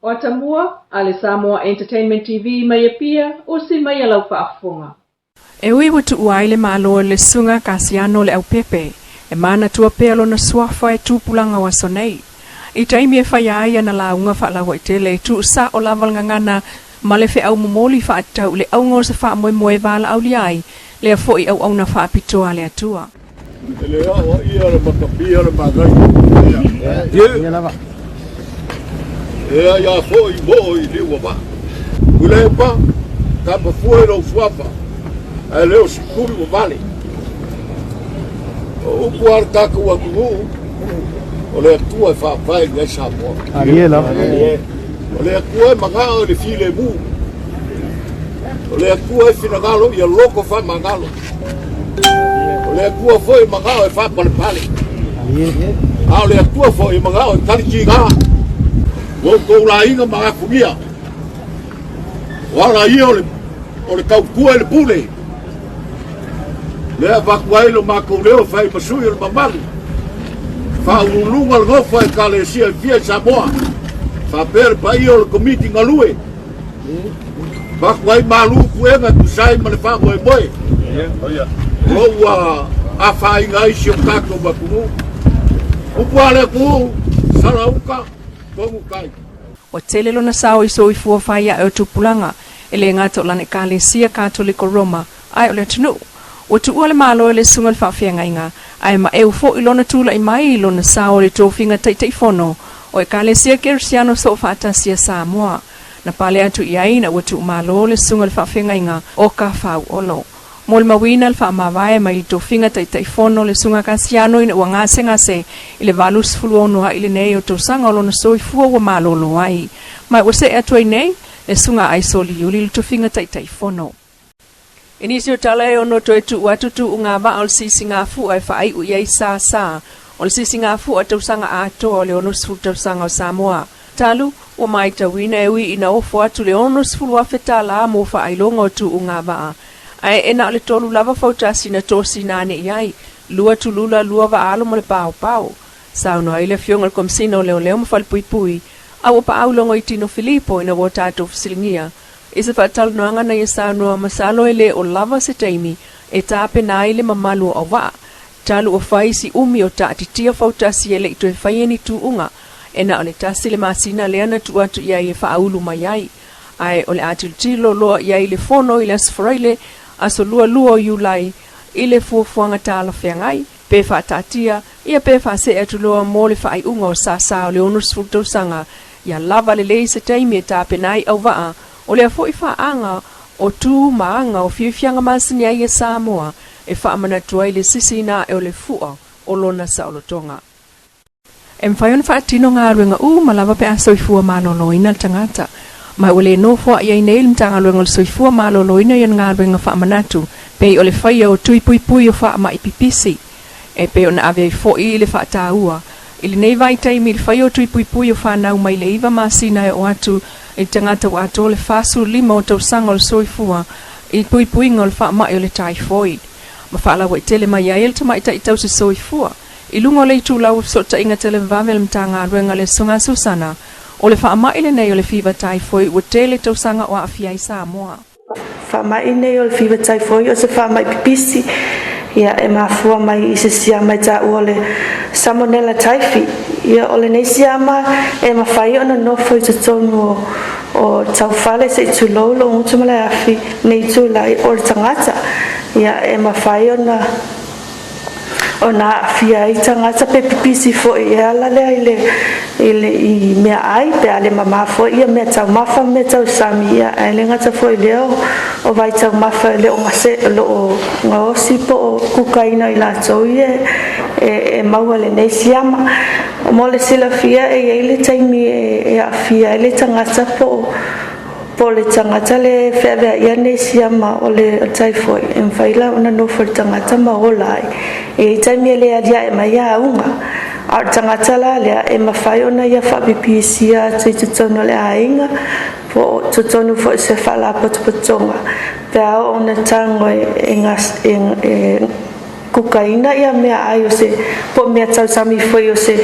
O Samoa, ale Samoa Entertainment TV mai pia o si mai lau whaafonga. E ui watu uaile malo le sunga kasiano le au pepe, e mana tua pelo na swafa e tupulanga wa sonei. I taimi e whaiaia na launga whaalawa i tele, tu sa o laval ngangana ma le whi au momoli whaatau le au ngose wha moe moe vala au liai, le a fwoi au au na whaapitoa le atua. Le awa ia le makapia le magai. Ia lava. Ia fwoi moi liwa ba. Kulepa, kapa fwoi lo swafa. E leo sikuri wa vale. O kuar kaku wa kuhu. O le atua e whaapai ngai Samoa. Arie lava. O le atua e mangao le file mu. O le atua e finagalo ia loko wha mangalo. O le atua foi mangao e whapale pale. O le atua foi mangao e tariki ngā. O kou la inga mga kumia. Wala ia o le kaukua e le pule. Lea wakuailo mako leo whai masui o le mamalu. Whaurulunga le ngofa e kalesia e fia Samoa. Whapere pa ia o le komiti ngalue. Wakuai malu kuenga kusai ma le whamoe moe. Roua a whai ngai si o kako makumu. Upuale kuhu, sarauka, kongu kai. O tele lona sao i so i fua whaia e o tupulanga, e le ngata o lane kalesia katoliko Roma, ai o le tunu. O tu ua le malo e le sunga le whawhianga inga, ai ma e ufo i lona tula i mai i lona sao le tofinga tei fono, o e kalesia kersiano so whaatasia Samoa. Na pale atu i aina o tu malo le sunga le whawhianga inga, o ka whau olo. Mo le mawina le whaamawai mai le tofinga tei fono le sunga kasiano ina ua ngase i le valus fuluonua i le nei o tosanga o lona so i fua ua malo lo ai. Mai o se atu ai nei, le sunga ai soli yuli le tofinga tei fono. Inisi o tala e ono to e tu watutu unga ba al sisi ngā fu ai whaai u iei sa. O le sisi ngā fu a tausanga ato o le ono sifu tausanga o Samoa. Talu, o mai tawina e ui ina ofo atu le ono sifu wafeta la mo whaai longa o tu unga ba. Ai ena o le tolu lava fautasi na tosi nane iai. Lua tulula lua wa alo mo le pao. Sauno ai le fionga le komsina o leo mo fal pui. Au o pa au longo i tino Filipo ina wo tato fisilingia. Isa fatal noanga na yasano masalo ele o lava se taimi e tape na ile mamalu o wa. Talu o fai si umi o ta titia fautasi ele ito e faieni tu unga. Ena o le tasi le masina leana tu atu iai e faaulu mayai. Ai o le atil tilo loa iai le fono ile asfraile aso lua yulai ile fuafuanga tala whiangai. Pe tatia ia pe se atu loa mo le fai unga o sa o le onus fultausanga. Ia lava le lei se taimi e tape nai au waa. O le fo i whaanga o tū maanga o whiwhianga masini ai e Samoa e whaamanatua i le sisina e o le fua o lona saolotonga. E mwhaiona whaatino ngā ruenga malawa pe a soifua maloloina tangata. Mai o le nofua i ai neil mtanga ruenga le soifua maloloina i ngā ruenga whaamanatu pe o le whaia o tui pui o whaama i pipisi. E pe o na ave i fo i le whaataua. I le nei vai taimi le whaia o tui pui o whanau mai le iwa masina e o atu i tangata wa ato le fasu lima o tausanga o le soifua i puipuinga o le wha mai o le typhoid. Ma whaalawa i tele mai ael ta mai ta i tau se soifua. I lunga o le itu lau so ta inga tele vave le mtanga ruenga le sunga susana o le wha mai le nei o le fever typhoid o tele tausanga o afia i Samoa. Wha mai nei o le fever typhoid o se wha mai pipisi ia e mafua mai i se siama i ta ua le salmonella typhi ia o le nei siama e mawhai ona nofo i te tonu o tau whale se i tu lolo o ngutu malai afi nei tu lai o le tangata ia e mawhai ona afia i tangata pe pipisi fo i ala lea i mea ai pe ale mama fo ia mea tau mafa mea tau sami ia e le ngata fo i leo o vai tau mafa leo ngase lo o ngaosi po o kukaina i la tau ia e maua le nei siama mo le sila fia e ele taimi e afia ele tangata po le tangata le whea ia nei siama o le typhoid e mwhaila ona nofo le tangata ma o lai e taimi le alia e mai a unga a tangata la lea e mawhai ona ia whapipisia tui tutono le ainga po tutono fo se whala potopotonga pea ona tango kukaina ia mea ai o se po mea tau sami foi o se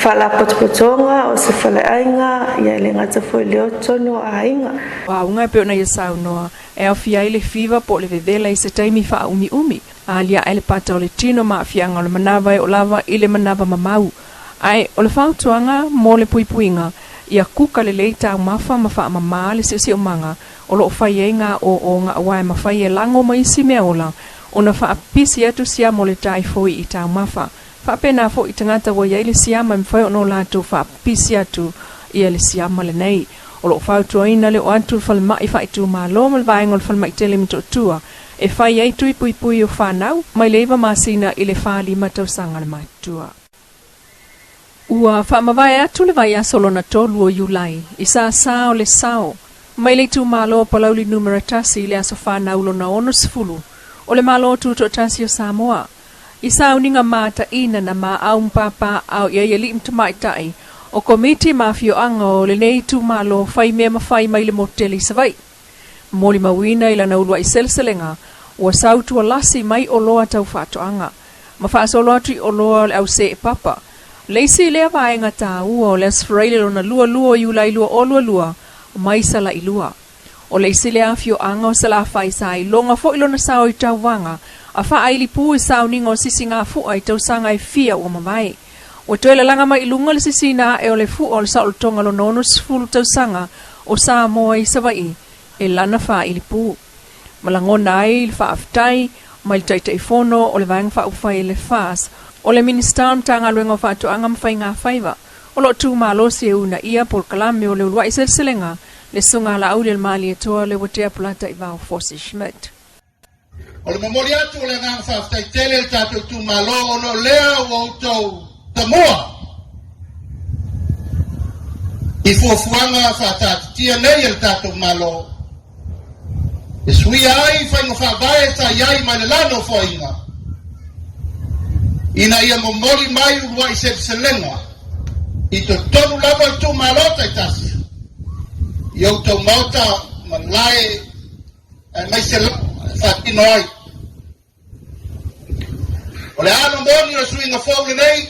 fala potopotonga o se fala ainga ia le ngata foi leo tono ainga. Wa unga pe na yesau noa e au fia ile fiva po le vevela i se taimi fa umi. Alia ele pata o le tino ma fianga o le manava e o lava ile manava mamau. Ai o le fautuanga mo le puipuinga ia kuka le leita mafa mafa mama le se o manga o lo faienga o nga wai mafai e lango mai si meola. Ona fa apisi atu sia mo le tai foi i tau mafa. Fa pena fo i tangata wa ia le siama mfai ono lato fa apisi atu ia le siama le nei. O lo fautua ina le o atu falmai fa itu ma lo mal vaengo le falmai tele mito tua. E fai ai tui pui o whanau, mai leiva masina i le whali matau sanga le matua. Ua whamawai atu le vai asolo na tolu o Iulai, i sa o le sao. Mai le tu malo palauli numeratasi le aso whanau lo na ono sifulu. O le malo tuto tasi o Samoa. I sa uninga mata ina na ma au mpapa au ia li mtamaitai. O komiti mafio anga o le nei tu malo fai mea mafai mai le moteli savai. Moli mawina ila na ulua i selselenga. Ua sautu o lasi mai o loa tau whatoanga. Ma whaasolo atu o loa le au se e papa. Leisi lea vaenga ta ua o le asfraile lo na lua Iulai lua o lua mai sala i lua. O leisi lea fio anga o sala fai sai longa fo ilo na sao i tau wanga. A wha aili pu i sao ningo sisi ngā fua i tau sanga i fia ua mawai. O toile langa mai ilunga le sisi na e o le fua o le sao tonga lo nono sifulu tau sanga o Samoa i savai e lana wha aili pu. Malangona ai le whaaftai, mai le taita i fono o le vaenga whaufai le fas. O le minister mtanga luenga whaatu angam whai ngā whaiva. O lo tū malosi e una ia por kalame o le ulua i selselenga, le sunga la au le mali e toa le watea pulata i vau Fosi Schmidt. O le mamori atu o le ngā whaaftai tele le tātou tū malo o no lea o autou Samoa. I fuafuanga whaatatitia nei le tātou malo. E sui ai whainga whaavae sa iai mai le lano whainga. Ina ia momori mai urua i selselenga. I to tonu lava i tū malota i tasi. I au tau mauta manlae mai se whaatino ai. O le ano moni o sui ngā whaule nei.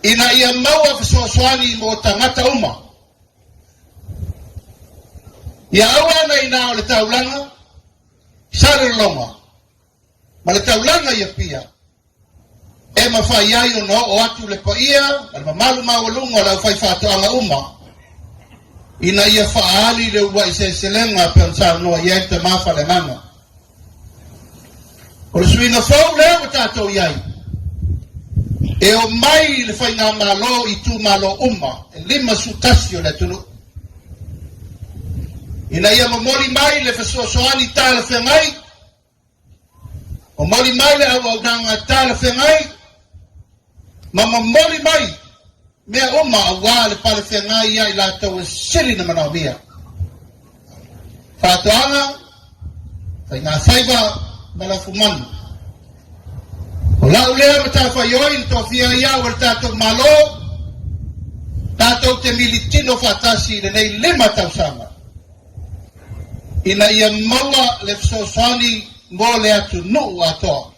Ina ia maua fisoasoani mo tangata uma. Ia aua na ina o le taulanga, sare longa. Ma le taulanga ia pia. E mawhai ai o no o atu le pa ia, ma malu mawalunga lau whai whatoanga uma. Ina ia whaali le ua i selenga pe on sa noa iai te mawha le manga. O le suina whau leo o tātou iai. E o mai le whai ngā malo i tū malo uma, e lima sutasi o le tunu. Ina ia mamori mai le fesoasoani tala whengai. O mori mai le au nanga tala whengai. Ma mamori mai mea oma a wā le pale whengai ia i la tau e siri na manao mia. Whātoanga, whai ngā whaiva malafu manu. O lau lea ma tā whaioi ni tō whia ia o le tātou malo. Tātou te militino whātasi le nei lima tau sanga. Ina ia maua le fsosani mo le atu nuu atoa.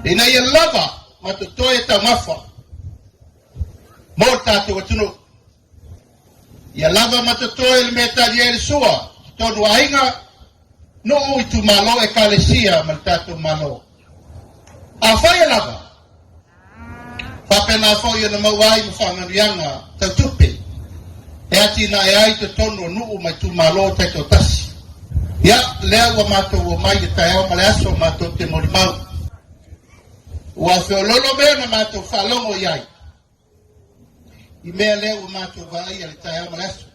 Ina ia lava ma to toe ta mafa. Mo tātou atunu. Ia lava ma to toe le meta di ele sua. Tonu ainga nuu i tu malo e kalesia ma tātou malo. A whai lava. Whapena whai ana mawai ma whanganuianga tau tupe. E ati na e ai te tonu nuu mai tu malo te to tasi. Ia, lea ua mātou o mai e tai au male aso mātou te mori mau. Ua whiololo mea na mātou whalongo iai. I mea lea ua mātou vai e le tai au male aso.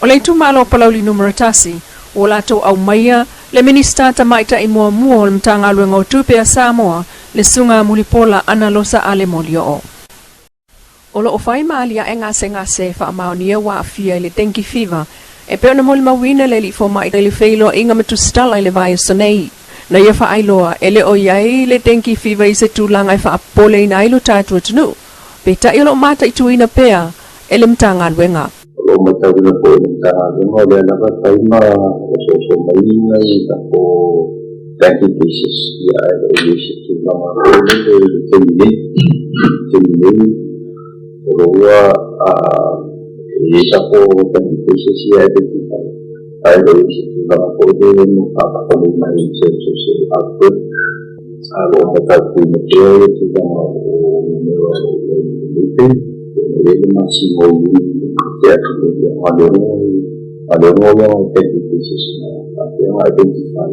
O le tu malo palauli numeratasi, o lato au maia, le minista tamaita i mua o le mtanga luenga o tupe a Samoa, le sunga mulipola ana losa ale molio o. O lo o whai maalia e ngase wha maonia wa a fia le tenki fiva, e pe ona moli mawina le li foma i le feilo inga matu stala i le vai Sene. Na ia wha ailoa, ele o iai le tenki fiva i se tūlanga i wha apole ina ailu tātua tunu. Pe ta ilo mata i tuina pea, ele mtanga luenga. Lo matawina po mtanga luenga le anaka taima o so maina i tako banking cases. I always to mama terminate isa po banking cases identify. I always to mama pagkakalit na social output. Kalau kita punya material kita mau meeting, jadi masih mau jadi ada orang yang identifikasi tapi yang identify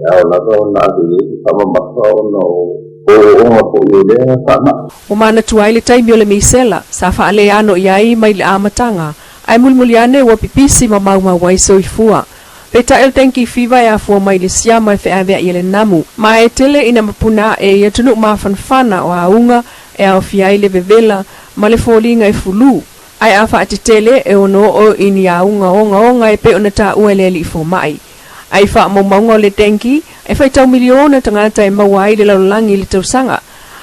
ya lalu ada sama maksa O mana tuai le taimi o le misela, sa faale ano iai mai le amatanga, ai mulmuliane wa pipisi ma mau wai soifua. Peta el tenki fiva ya fua mai le siama fe avea i le namu, ma e tele ina mapuna e yatunu mafanfana o aunga e au fiai le vevela, ma le folinga e fulu. Ai afa atitele e ono o ini aunga onga e pe ona ta uele li fo mai. Ai fa maunga le tenki, e fai tau miliona tangata e mawai le laulangi le tausanga.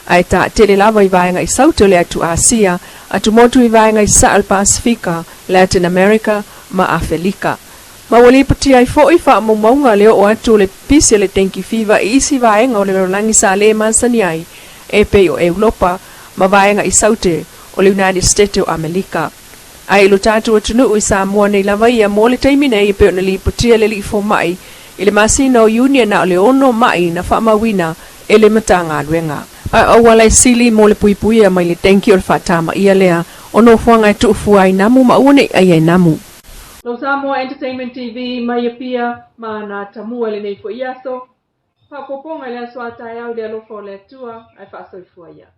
Ai ta tele lava i vaenga i sauto le atu Asia, atu motu i vaenga i Saal Pasifika, Latin America, ma Afrika. Ma wali pati ai fo i fa maunga leo o atu le pisi le tenki fiva i isi vaenga o le laulangi sa le mansani ai, e pe o Europa, ma vaenga i saute o le United States o Amerika. Ai lo tatu o tunu i Samoa nei lava ia mo le taimi nei pe ona li pati le li fo mai, ile masina o union na o le ono mai na fa mawina ele matanga luenga. O wala sili mo le puipui mai le tenki o le fatama ia lea ono fuanga tu fuai namu ma une ai namu. Lo Samoa Entertainment TV mai pia mana tamua le nei fo iaso. Pa poponga le aswata ya o le lo fo le tua ai fa so fuaya.